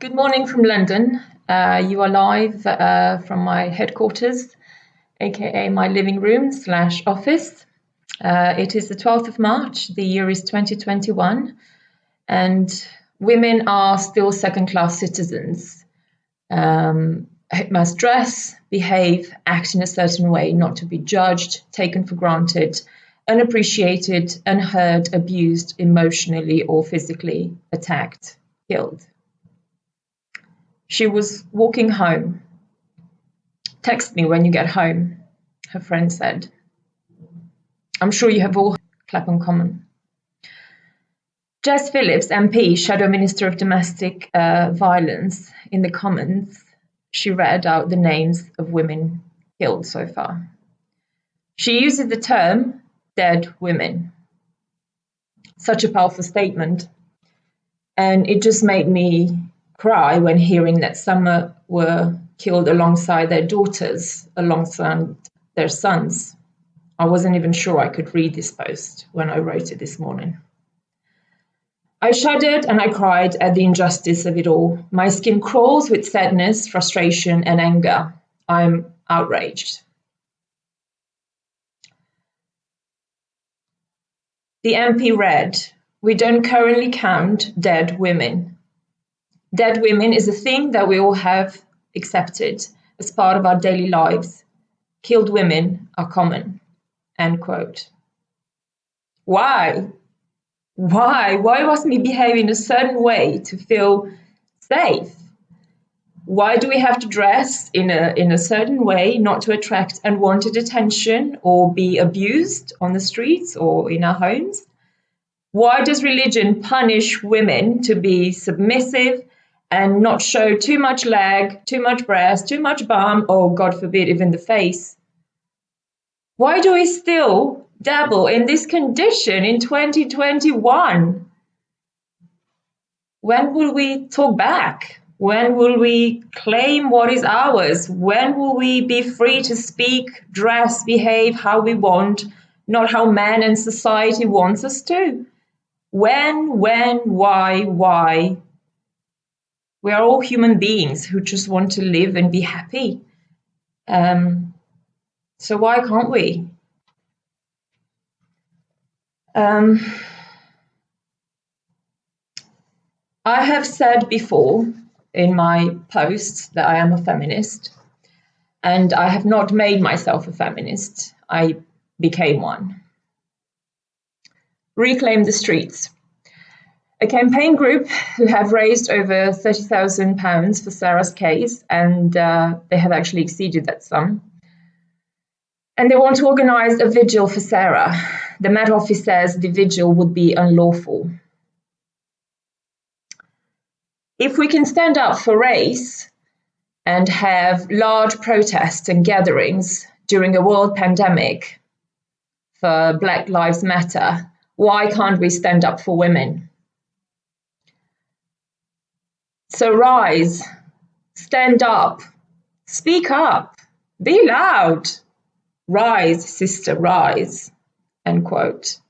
Good morning from London. You are live from my headquarters, aka my living room / office. It is the 12th of March, the year is 2021, and women are still second-class citizens. Must dress, behave, act in a certain way, not to be judged, taken for granted, unappreciated, unheard, abused, emotionally or physically attacked, killed. She was walking home. Text me when you get home, her friend said. I'm sure you have all Clapham Common. Jess Phillips, MP, Shadow Minister of Domestic Violence, in the Commons, she read out the names of women killed so far. She uses the term dead women. Such a powerful statement. And it just made me cry when hearing that some were killed alongside their daughters, alongside their sons. I wasn't even sure I could read this post when I wrote it this morning. I shuddered and I cried at the injustice of it all. My skin crawls with sadness, frustration, and anger. I'm outraged. The MP read, "We don't currently count dead women. Dead women is a thing that we all have accepted as part of our daily lives. Killed women are common." End quote. Why? Why must we behave in a certain way to feel safe? Why do we have to dress in a certain way not to attract unwanted attention or be abused on the streets or in our homes? Why does religion punish women to be submissive and not show too much leg, too much breast, too much bum, or God forbid, even the face? Why do we still dabble in this condition in 2021? When will we talk back? When will we claim what is ours? When will we be free to speak, dress, behave how we want, not how man and society wants us to? When, why? We are all human beings who just want to live and be happy. So why can't we? I have said before in my posts that I am a feminist, and I have not made myself a feminist. I became one. Reclaim the Streets, a campaign group who have raised over £30,000 for Sarah's case, and they have actually exceeded that sum. And they want to organise a vigil for Sarah. The Met Office says the vigil would be unlawful. If we can stand up for race and have large protests and gatherings during a world pandemic for Black Lives Matter, why can't we stand up for women? So rise, stand up, speak up, be loud. Rise, sister, rise, end quote.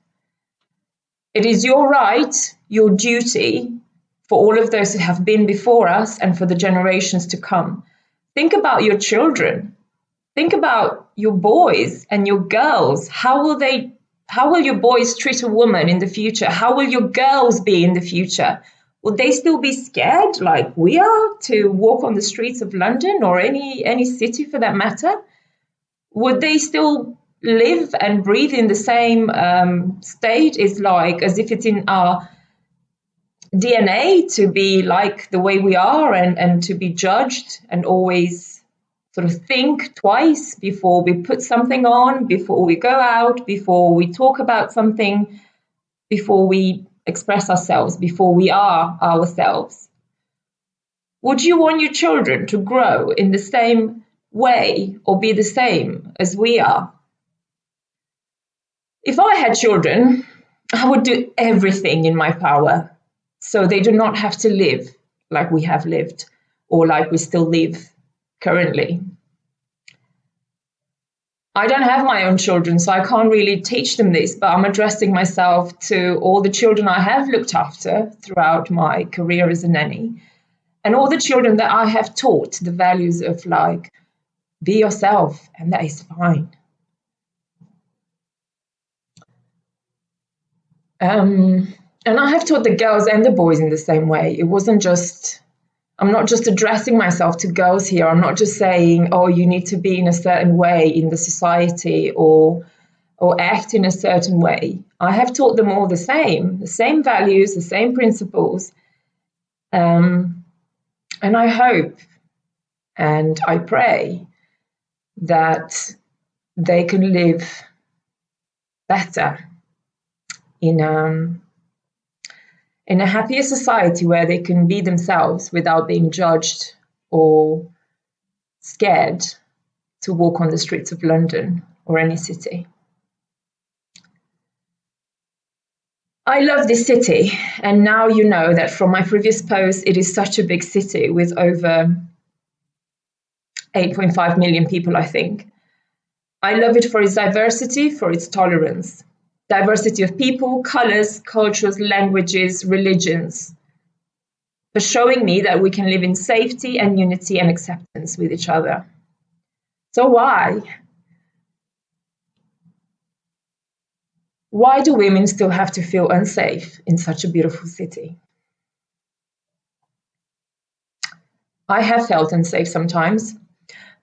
It is your right, your duty, for all of those who have been before us and for the generations to come. Think about your children. Think about your boys and your girls. How will your boys treat a woman in the future? How will your girls be in the future? Will they still be scared like we are to walk on the streets of London or any city for that matter? Would they still live and breathe in the same state as if it's in our DNA to be like the way we are and to be judged and always sort of think twice before we put something on, before we go out, before we talk about something, before we express ourselves, before we are ourselves? Would you want your children to grow in the same way or be the same as we are? If I had children, I would do everything in my power so they do not have to live like we have lived or like we still live currently. I don't have my own children, so I can't really teach them this, but I'm addressing myself to all the children I have looked after throughout my career as a nanny. And all the children that I have taught the values of like, be yourself, and that is fine. And I have taught the girls and the boys in the same way. It wasn't just, I'm not just addressing myself to girls here. I'm not just saying, oh, you need to be in a certain way in the society or act in a certain way. I have taught them all the same values, the same principles. And I hope and I pray that they can live better in a happier society where they can be themselves without being judged or scared to walk on the streets of London or any city. I love this city, and now you know that from my previous post, it is such a big city with over 8.5 million people, I think. I love it for its diversity, for its tolerance. Diversity of people, colors, cultures, languages, religions, but showing me that we can live in safety and unity and acceptance with each other. So why? Why do women still have to feel unsafe in such a beautiful city? I have felt unsafe sometimes,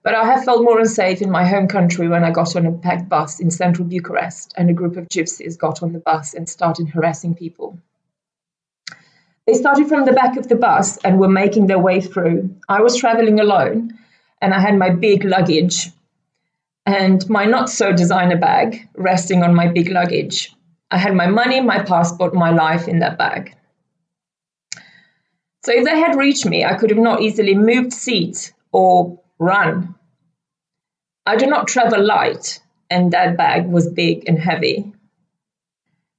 but I have felt more unsafe in my home country when I got on a packed bus in central Bucharest and a group of gypsies got on the bus and started harassing people. They started from the back of the bus and were making their way through. I was traveling alone and I had my big luggage and my not so designer bag resting on my big luggage. I had my money, my passport, my life in that bag. So if they had reached me, I could have not easily moved seat or run. I do not travel light, and that bag was big and heavy.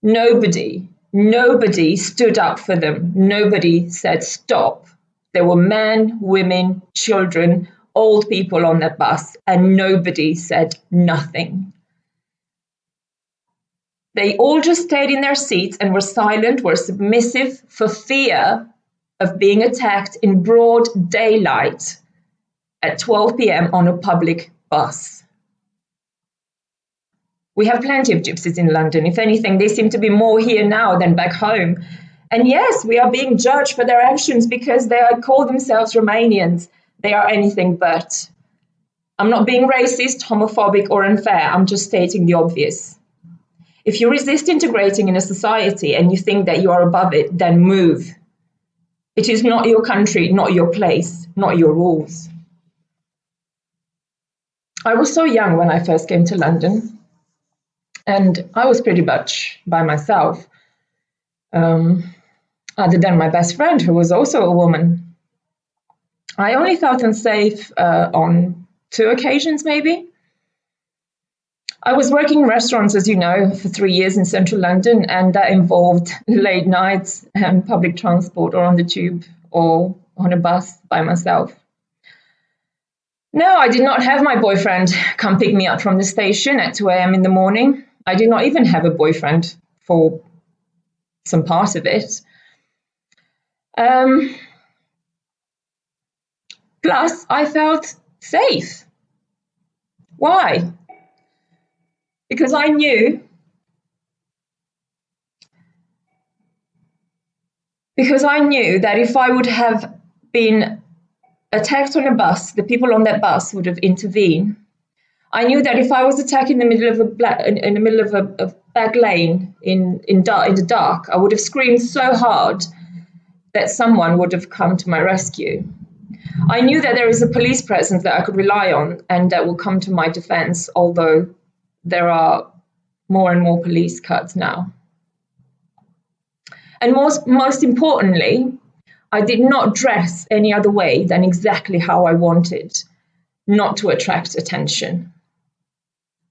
Nobody stood up for them. Nobody said stop. There were men, women, children, old people on that bus, and nobody said nothing. They all just stayed in their seats and were silent, were submissive for fear of being attacked in broad daylight at 12 p.m. on a public bus. We have plenty of gypsies in London. If anything, they seem to be more here now than back home. And yes, we are being judged for their actions because they call themselves Romanians. They are anything but. I'm not being racist, homophobic, or unfair. I'm just stating the obvious. If you resist integrating in a society and you think that you are above it, then move. It is not your country, not your place, not your rules. I was so young when I first came to London, and I was pretty much by myself, other than my best friend, who was also a woman. I only felt unsafe on 2 occasions, maybe. I was working in restaurants, as you know, for 3 years in central London, and that involved late nights and public transport or on the tube or on a bus by myself. No, I did not have my boyfriend come pick me up from the station at 2 a.m. in the morning. I did not even have a boyfriend for some part of it. Plus, I felt safe. Why? Because I knew that if I would have been attacked on a bus, the people on that bus would have intervened. I knew that if I was attacked in the middle of a back lane in the dark, I would have screamed so hard that someone would have come to my rescue. I knew that there is a police presence that I could rely on and that will come to my defense, although there are more and more police cuts now. And most importantly, I did not dress any other way than exactly how I wanted, not to attract attention.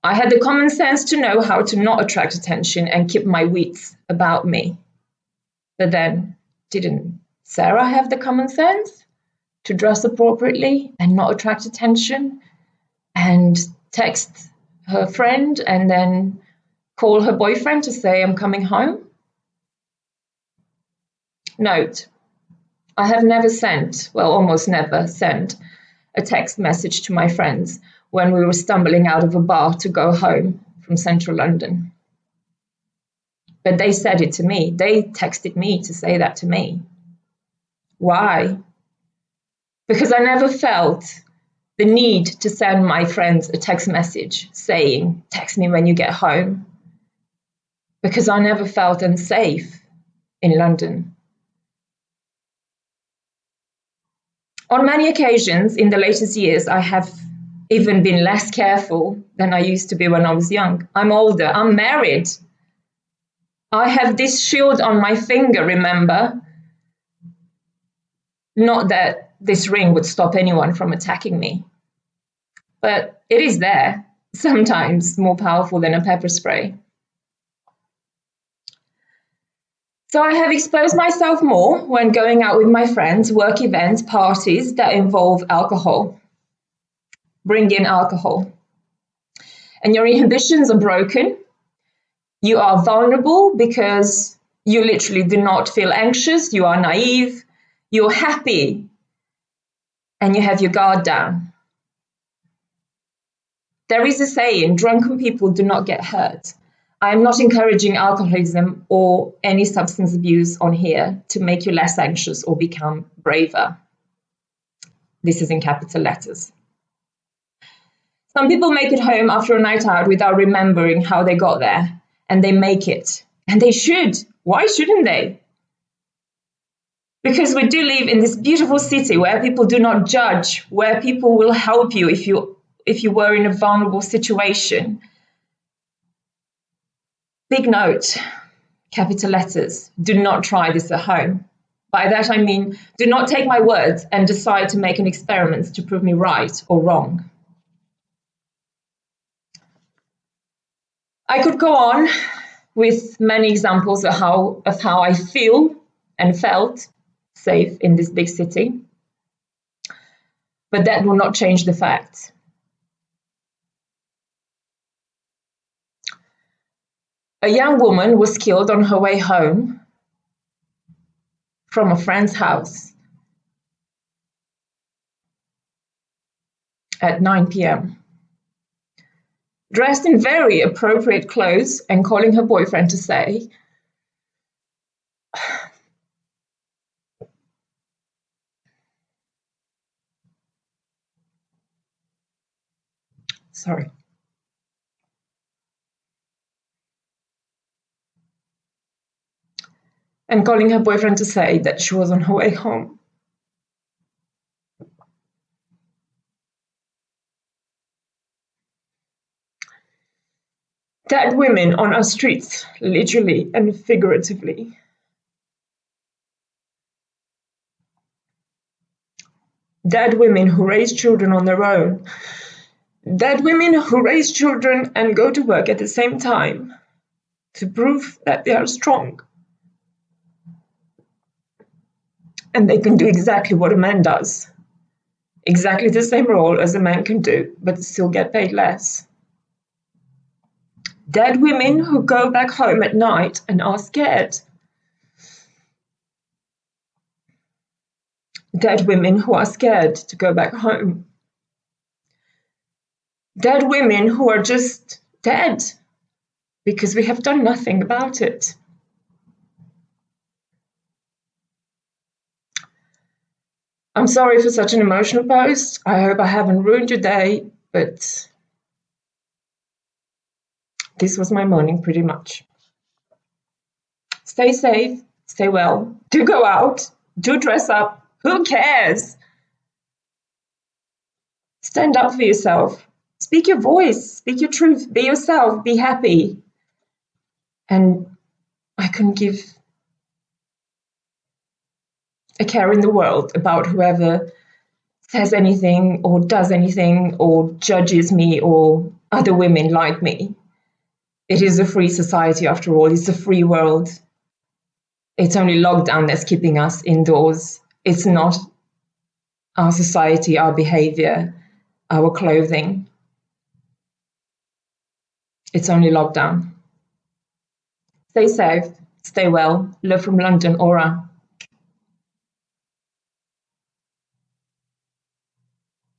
I had the common sense to know how to not attract attention and keep my wits about me. But then, didn't Sarah have the common sense to dress appropriately and not attract attention and text her friend and then call her boyfriend to say, I'm coming home? Note, I have never sent, well, almost never sent, a text message to my friends when we were stumbling out of a bar to go home from central London. But they said it to me. They texted me to say that to me. Why? Because I never felt the need to send my friends a text message saying, text me when you get home. Because I never felt unsafe in London. On many occasions in the latest years, I have even been less careful than I used to be when I was young. I'm older, I'm married. I have this shield on my finger, remember? Not that this ring would stop anyone from attacking me, but it is there, sometimes more powerful than a pepper spray. So I have exposed myself more when going out with my friends, work events, parties that involve alcohol. Bring in alcohol. And your inhibitions are broken. You are vulnerable because you literally do not feel anxious. You are naive. You're happy. And you have your guard down. There is a saying, drunken people do not get hurt. I am not encouraging alcoholism or any substance abuse on here to make you less anxious or become braver. This is in capital letters. Some people make it home after a night out without remembering how they got there, and they make it. And they should. Why shouldn't they? Because we do live in this beautiful city where people do not judge, where people will help you if you were in a vulnerable situation. Big note, capital letters, do not try this at home. By that I mean, do not take my words and decide to make an experiment to prove me right or wrong. I could go on with many examples of how I feel and felt safe in this big city, but that will not change the fact. A young woman was killed on her way home from a friend's house at 9 p.m. Dressed in very appropriate clothes and calling her boyfriend to say, sorry. And calling her boyfriend to say that she was on her way home. Dead women on our streets, literally and figuratively. Dead women who raise children on their own. Dead women who raise children and go to work at the same time to prove that they are strong. And they can do exactly what a man does. Exactly the same role as a man can do, but still get paid less. Dead women who go back home at night and are scared. Dead women who are scared to go back home. Dead women who are just dead because we have done nothing about it. I'm sorry for such an emotional post. I hope I haven't ruined your day, but this was my morning pretty much. Stay safe, stay well, do go out, do dress up, who cares? Stand up for yourself, speak your voice, speak your truth, be yourself, be happy. And I couldn't give a care in the world about whoever says anything or does anything or judges me or other women like me. It is a free society after all, it's a free world. It's only lockdown that's keeping us indoors. It's not our society, our behavior, our clothing. It's only lockdown. Stay safe, stay well. Love from London, Aura.